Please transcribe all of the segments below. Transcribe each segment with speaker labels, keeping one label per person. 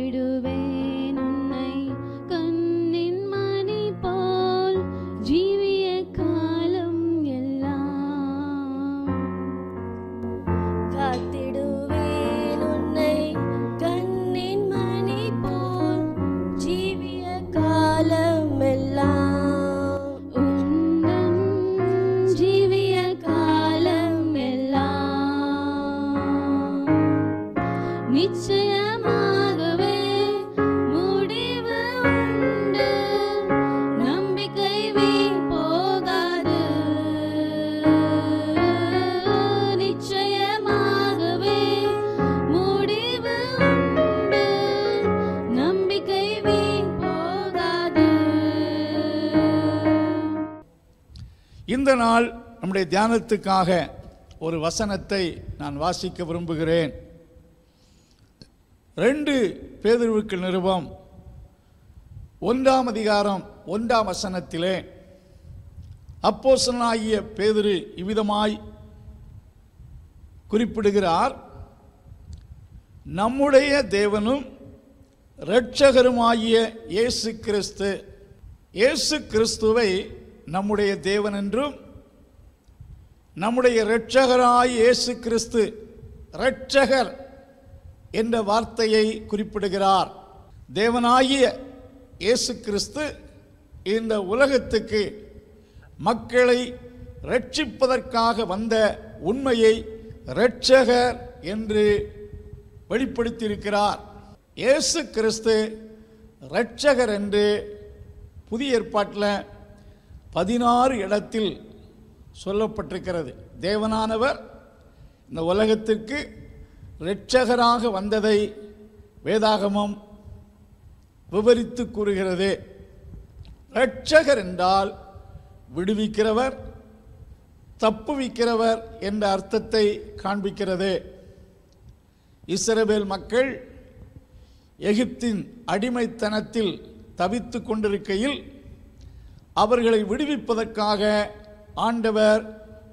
Speaker 1: காத்திடுவேன் உன்னை கண்ணின் மணி போல் ஜீவிய காலம் எல்லாம்.
Speaker 2: காத்திடுவேன் உன்னை கண்ணின் மணி போல் ஜீவிய காலம் எல்லாம்.
Speaker 1: உந்தன் ஜீவிய காலம் எல்லாம் நிச்சயமாகவே முடிவு உண்டு. நம்பிக்கை வீண் போகாது. நிச்சயமாகவே முடிவு உண்டு. நம்பிக்கை வீண் போகாது.
Speaker 3: இந்த நாள் நம்முடைய தியானத்துக்காக ஒரு வசனத்தை நான் வாசிக்க விரும்புகிறேன். 2 பேதுருவுக்கு நிருபம் 1ஆம் அதிகாரம் 1ஆம் வசனத்திலே அப்போஸ்தலனாகிய பேதுரு இவ்விதமாய் குறிப்பிடுகிறார். நம்முடைய தேவனும் இரட்சகருமாகிய இயேசு கிறிஸ்து, இயேசு கிறிஸ்துவை நம்முடைய தேவன் என்றும் நம்முடைய இரட்சகராய் இயேசு கிறிஸ்து, இரட்சகர் என்ற வார்த்தையை குறிப்பிடுகிறார். தேவனாகிய இயேசு கிறிஸ்து இந்த உலகத்துக்கு மக்களை ரட்சிப்பதற்காக வந்த உண்மையை இரட்சகர் என்று வெளிப்படுத்தியிருக்கிறார். இயேசு கிறிஸ்து இரட்சகர் என்று புதிய ஏற்பாட்டில் 16 இடத்தில் சொல்லப்பட்டிருக்கிறது. தேவனானவர் இந்த உலகத்திற்கு இரட்சகராக வந்ததை வேதாகமம் விவரித்து கூறுகிறது. இரட்சகர் என்றால் விடுவிக்கிறவர், தப்புவிக்கிறவர் என்ற அர்த்தத்தை காண்பிக்கிறது. இஸ்ரவேல் மக்கள் எகிப்தின் அடிமைத்தனத்தில் தவித்து கொண்டிருக்கையில் அவர்களை விடுவிப்பதற்காக ஆண்டவர்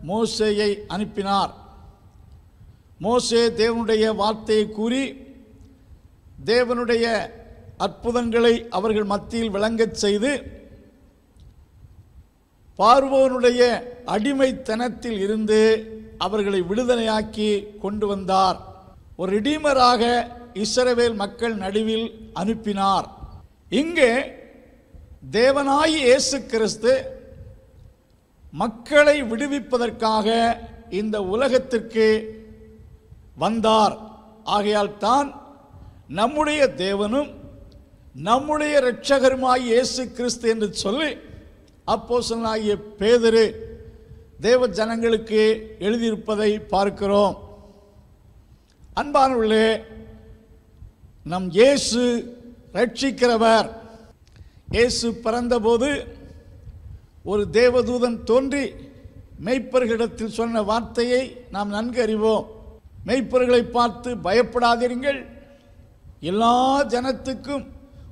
Speaker 3: மோசேயை அனுப்பினார். மோசே தேவனுடைய வார்த்தையை கூறி தேவனுடைய அற்புதங்களை அவர்கள் மத்தியில் விளங்கச் செய்து பார்வோனுடைய அடிமைத்தனத்தில் இருந்து அவர்களை விடுதலையாக்கி கொண்டு வந்தார். ஒரு ரிடீமராக இஸ்ரவேல் மக்கள் நடுவில் அனுப்பினார். இங்கே தேவனாகிய இயேசு கிறிஸ்து மக்களை விடுவிப்பதற்காக இந்த உலகத்திற்கு வந்தார். ஆகையால் தான் நம்முடைய தேவனும் நம்முடைய இரட்சகருமாய் இயேசு கிறிஸ்து என்று சொல்லி அப்போஸ்தலனாகிய பேதுரு தேவ ஜனங்களுக்கு எழுதியிருப்பதை பார்க்கிறோம். அன்பானவர்களே, நம் இயேசு ரட்சிக்கிறவர். இயேசு பிறந்தபோது ஒரு தேவதூதன் தோன்றி மெய்ப்பர்களிடத்தில் சொன்ன வார்த்தையை நாம் நன்கு அறிவோம். மெய்ப்பர்களை பார்த்து பயப்படாதீர்கள், எல்லா ஜனத்துக்கும்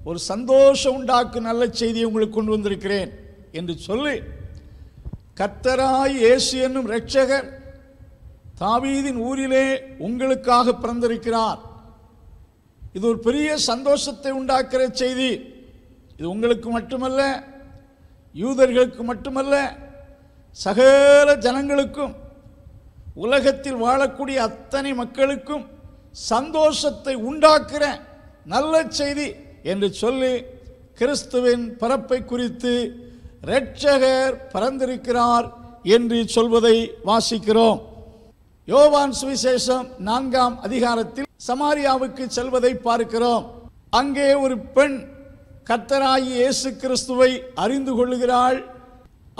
Speaker 3: ஒரு சந்தோஷம் உண்டாக்கும் நல்ல செய்தியை உங்களுக்கு கொண்டு வந்திருக்கிறேன் என்று சொல்லி, கர்த்தராய் இயேசு என்னும் இரட்சகர் தாவீதின் ஊரிலே உங்களுக்காக பிறந்திருக்கிறார். இது ஒரு பெரிய சந்தோஷத்தை உண்டாக்குற செய்தி. இது உங்களுக்கு மட்டுமல்ல, யூதர்களுக்கு மட்டுமல்ல, சகல ஜனங்களுக்கும், உலகத்தில் வாழக்கூடிய அத்தனை மக்களுக்கும் சந்தோஷத்தை உண்டாக்குற நல்ல செய்தி என்று சொல்லி கிறிஸ்துவின் பிறப்பை குறித்து இரட்சகர் பிறந்திருக்கிறார் என்று சொல்வதை வாசிக்கிறோம். யோவான் சுவிசேஷம் 4ஆம் அதிகாரத்தில் சமாரியாவுக்கு செல்வதை பார்க்கிறோம். அங்கே ஒரு பெண் கர்த்தராகிய இயேசு கிறிஸ்துவை அறிந்து கொள்ளுகிறாள்.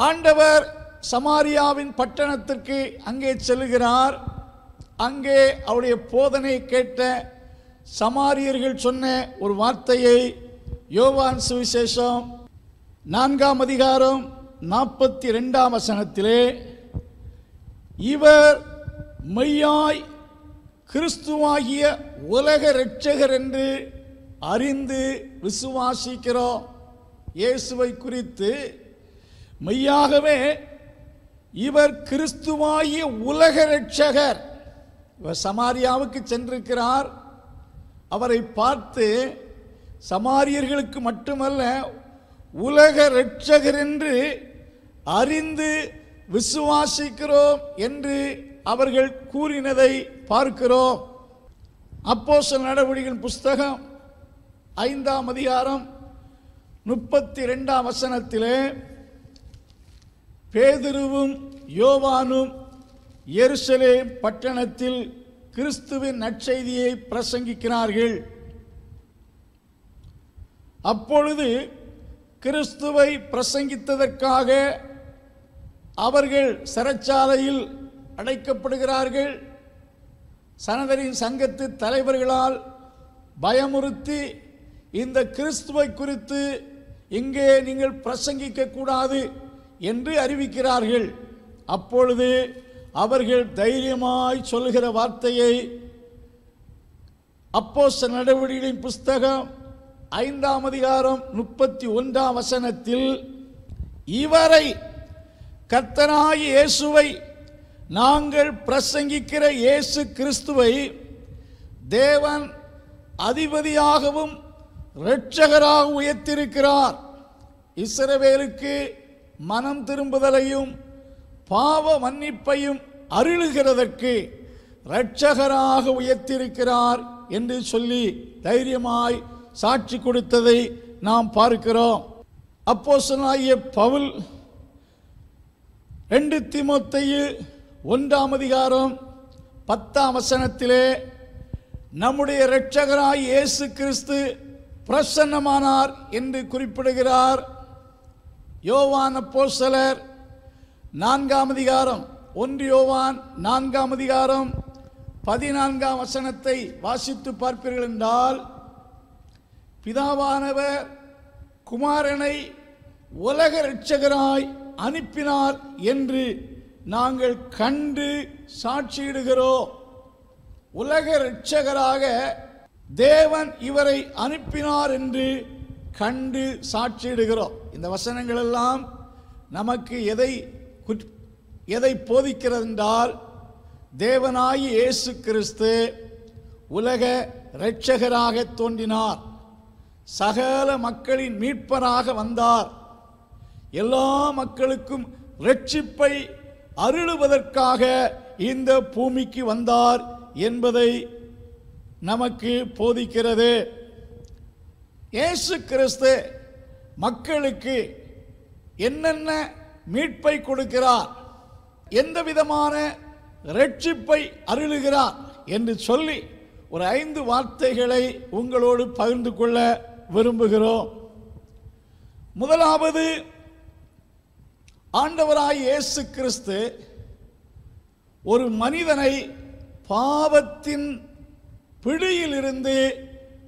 Speaker 3: ஆண்டவர் சமாரியாவின் பட்டணத்திற்கு அங்கே செல்லுகிறார். அங்கே அவருடைய போதனை கேட்ட சமாரியர்கள் சொன்ன ஒரு வார்த்தையை யோவான் சுவிசேஷம் 4ஆம் அதிகாரம் 42ஆம் வசனத்திலே, இவர் மெய்யாய் கிறிஸ்துவாகிய உலக இரட்சகர் என்று அறிந்து விசுவாசிக்கிறோம். இயேசுவை குறித்து மெய்யாகவே இவர் கிறிஸ்துவாகிய உலக இரட்சகர். இவர் சமாரியாவுக்கு சென்றிருக்கிறார். அவரை பார்த்து சமாரியர்களுக்கு மட்டுமல்ல, உலக இரட்சகர் என்று அறிந்து விசுவாசிக்கிறோம் என்று அவர்கள் கூறினதை பார்க்கிறோம். அப்போஸ்தலர் நடவடிக்கைகளின் புஸ்தகம் 5ஆம் அதிகாரம் 32ஆம் வசனத்திலே, பேதுருவும் யோவானும் எருசலேம் பட்டணத்தில் கிறிஸ்துவின் நற்செய்தியை பிரசங்கிக்கிறார்கள். அப்பொழுது கிறிஸ்துவை பிரசங்கித்ததற்காக அவர்கள் சிறைச்சாலையில் அடைக்கப்படுகிறார்கள். சனதரின் சங்கத்து தலைவர்களால் பயமுறுத்தி, இந்த கிறிஸ்துவை குறித்து இங்கே நீங்கள் பிரசங்கிக்க கூடாது என்று அறிவிக்கிறார்கள். அப்பொழுது அவர்கள் தைரியமாய் சொல்லுகிற வார்த்தையை அப்போஸ்தலர் நடவடிக்கைகளின் புஸ்தகம் 5ஆம் அதிகாரம் 31ஆம் வசனத்தில், இவரை கர்த்தராகிய இயேசுவை, நாங்கள் பிரசங்கிக்கிற இயேசு கிறிஸ்துவை தேவன் அதிபதியாகவும் இரட்சகராக உயர்த்தியிருக்கிறார். இஸ்ரவேலுக்கு மனம் திரும்புதலையும் பாவ மன்னிப்பையும் அருளுகிறதற்கு இரட்சகராக உயர்த்தியிருக்கிறார் என்று சொல்லி தைரியமாய் சாட்சி கொடுத்ததை நாம் பார்க்கிறோம். அப்போஸ்தலனாகிய பவுல் 2 தீமோத்தேயு 1ஆம் அதிகாரம் 10ஆம் வசனத்திலே, நம்முடைய இரட்சகராய் இயேசு கிறிஸ்து பிரசன்னமானார் என்று குறிப்பிடுகிறார். யோவான் அப்போஸ்தலர் 4ஆம் அதிகாரம் 1 யோவான் 4ஆம் அதிகாரம் 14ஆம் வசனத்தை வாசித்து பார்ப்பீர்கள் என்றால், பிதாவானவர் குமாரனை உலக இரட்சகராய் அனுப்பினார் என்று நாங்கள் கண்டு சாட்சியிடுகிறோம். உலக இரட்சகராக தேவன் இவரை அனுப்பினார் என்று கண்டு சாட்சியிடுகிறோம். இந்த வசனங்கள் எல்லாம் நமக்கு எதை போதிக்கிறது என்றால், தேவனாகிய இயேசு கிறிஸ்து உலக இரட்சகராக தோன்றினார், சகல மக்களின் மீட்பராக வந்தார், எல்லா மக்களுக்கும் இரட்சிப்பை அருளுவதற்காக இந்த பூமிக்கு வந்தார் என்பதை நமக்கு போதிக்கிறது. இயேசு கிறிஸ்து மக்களுக்கு என்னென்ன மீட்பை கொடுக்கிறார், எந்த விதமான இரட்சிப்பை அருளுகிறார் என்று சொல்லி ஒரு 5 வார்த்தைகளை உங்களோடு பகிர்ந்து கொள்ள விரும்புகிறோம். முதலாவது, ஆண்டவராய் இயேசு கிறிஸ்து ஒரு மனிதனை பாவத்தின் பிடியிலிருந்து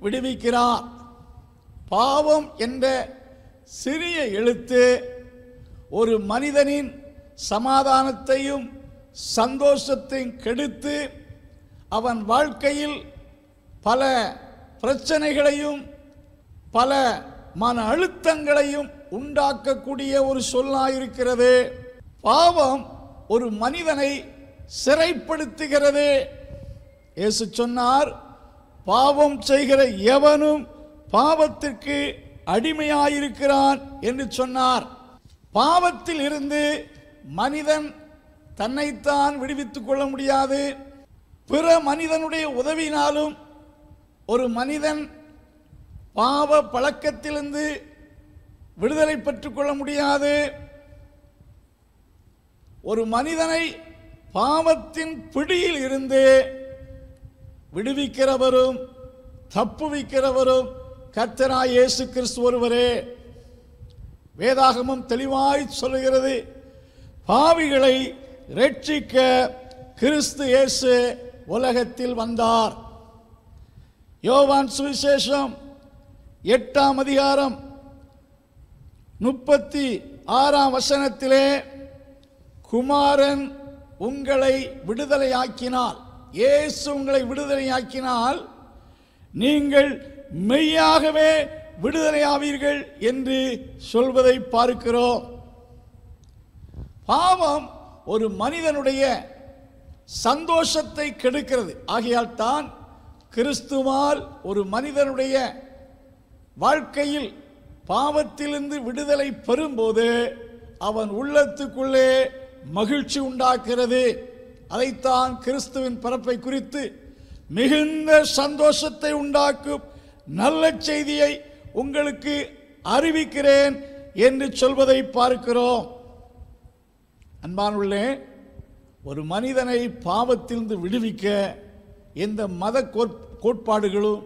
Speaker 3: விடுவிக்கிறார். பாவம் என்ற சிறிய எழுத்து ஒரு மனிதனின் சமாதானத்தையும் சந்தோஷத்தையும் கெடுத்து அவன் வாழ்க்கையில் பல பிரச்சனைகளையும் பல மன அழுத்தங்களையும் உண்டாக்கக்கூடிய ஒரு சொல்லாயிருக்கிறது. பாவம் ஒரு மனிதனை சிறைப்படுத்துகிறது. இயேசு சொன்னார், பாவம் செய்கிற எவனும் பாவத்திற்கு அடிமையாயிருக்கிறான் என்று சொன்னார். பாவத்தில் இருந்து மனிதன் தன்னைத்தான் விடுவித்துக் கொள்ள முடியாது. பிற மனிதனுடைய உதவியினாலும் ஒரு மனிதன் பாவ பழக்கத்திலிருந்து விடுதலை பெற்றுக் கொள்ள முடியாது. ஒரு மனிதனை பாவத்தின் பிடியில் இருந்து விடுவிக்கிறவரும் தப்புவிக்கிறவரும் கர்த்தராகிய இயேசு கிறிஸ்து ஒருவரே. வேதாகமம் தெளிவாய் சொல்லுகிறது, பாவிகளை இரட்சிக்க கிறிஸ்து இயேசு உலகத்தில் வந்தார். யோவான் சுவிசேஷம் 8ஆம் அதிகாரம் 36ஆம் வசனத்திலே, குமாரன் உங்களை விடுதலையாக்கினால், இயேசு உங்களை விடுதலையாக்கினால் நீங்கள் மெய்யாகவே விடுதலையாவீர்கள் என்று சொல்வதை பார்க்கிறோம். பாவம் ஒரு மனிதனுடைய சந்தோஷத்தை கெடுக்கிறது. ஆகையால் தான் கிறிஸ்துவால் ஒரு மனிதனுடைய வாழ்க்கையில் பாவத்திலிருந்து விடுதலை பெறும்போது அவன் உள்ளத்துக்குள்ளே மகிழ்ச்சி உண்டாக்குறது. அதைத்தான் கிறிஸ்துவின் பிறப்பை குறித்து மிகுந்த சந்தோஷத்தை உண்டாக்கும் நல்ல செய்தியை உங்களுக்கு அறிவிக்கிறேன் என்று சொல்வதை பார்க்கிறோம். அன்பானுள்ளே, ஒரு மனிதனை பாவத்திலிருந்து விடுவிக்க எந்த மத கோட்பாடுகளும்,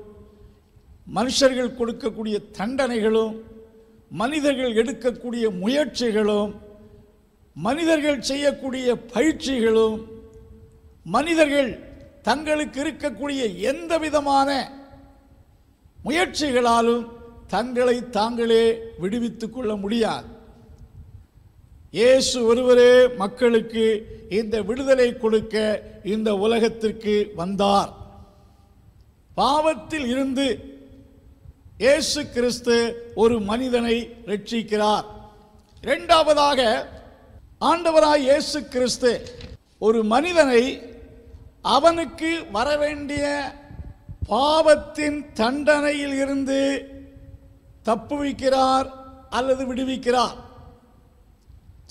Speaker 3: மனுஷர்கள் கொடுக்கக்கூடிய தண்டனைகளும், மனிதர்கள் எடுக்கக்கூடிய முயற்சிகளும், மனிதர்கள் செய்யக்கூடிய பயிற்சிகளும், மனிதர்கள் தங்களுக்கு இருக்கக்கூடிய எந்த விதமான முயற்சிகளாலும் தங்களை தாங்களே விடுவித்துக் கொள்ள முடியாது. இயேசு ஒருவரே மக்களுக்கு இந்த விடுதலை கொடுக்க இந்த உலகத்திற்கு வந்தார். பாவத்தில் இருந்து இயேசு கிறிஸ்து ஒரு மனிதனை ரட்சிக்கிறார். இரண்டாவதாக, ஆண்டவராய் இயேசு கிறிஸ்து ஒரு மனிதனை அவனுக்கு வரவேண்டிய பாவத்தின் தண்டனையில் இருந்து தப்புவிக்கிறார் அல்லது விடுவிக்கிறார்.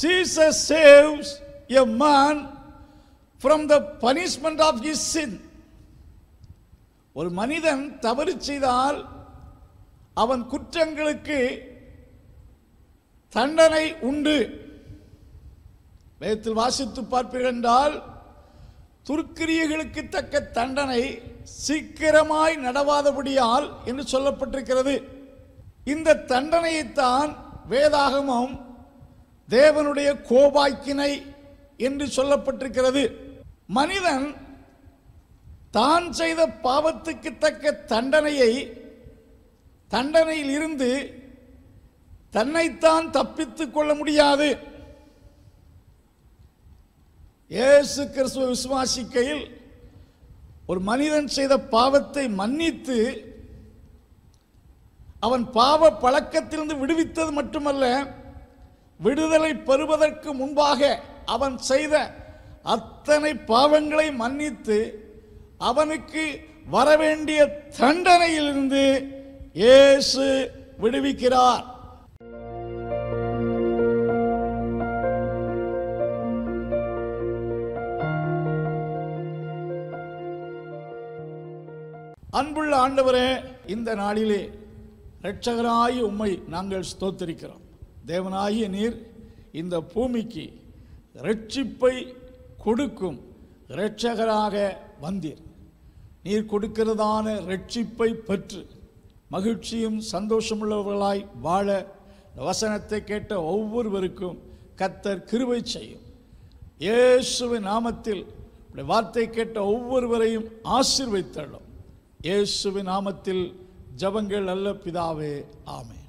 Speaker 3: Jesus saves a man from the punishment of his sin. ஒரு மனிதன் தவறு செய்தால் அவன் குற்றங்களுக்கு தண்டனை உண்டு. வேதத்தில் வாசித்து பார்ப்பீர்கள் என்றால், துர்க்கிரியைகளுக்கு தக்க தண்டனை சீக்கிரமாய் நடவாதபடியால் என்று சொல்லப்பட்டிருக்கிறது. இந்த தண்டனையைத்தான் வேதாகமம் தேவனுடைய கோபாக்கினை என்று சொல்லப்பட்டிருக்கிறது. மனிதன் தான் செய்த பாவத்துக்கு தக்க தண்டனையில் இருந்து தன்னைத்தான் தப்பித்துக் கொள்ள முடியாது. இயேசு கிறிஸ்துவை விசுவாசிக்கையில் ஒரு மனிதன் செய்த பாவத்தை மன்னித்து அவன் பாவ பழக்கத்திலிருந்து விடுவித்தது மட்டுமல்ல, விடுதலை பெறுவதற்கு முன்பாக அவன் செய்த அத்தனை பாவங்களை மன்னித்து அவனுக்கு வரவேண்டிய தண்டனையிலிருந்து இயேசு விடுவிக்கிறார். அன்புள்ள ஆண்டவரே, இந்த நாளிலே இரட்சகராகிய உம்மை நாங்கள் ஸ்தோத்திரிக்கிறோம். தேவனாகிய நீர் இந்த பூமிக்கு இரட்சிப்பை கொடுக்கும் இரட்சகராக வந்தீர். நீர் கொடுக்கிறதான இரட்சிப்பை பெற்று மகிழ்ச்சியும் சந்தோஷமுள்ளவர்களாய் வாழ வசனத்தை கேட்ட ஒவ்வொருவருக்கும் கர்த்தர் கிருபை செய்யும். இயேசுவின் நாமத்தில் வார்த்தை கேட்ட ஒவ்வொருவரையும் ஆசீர்வதித்தள்ளும். இயேசுவின் நாமத்தில் ஜெபங்கள் நல்ல பிதாவே, ஆமென்.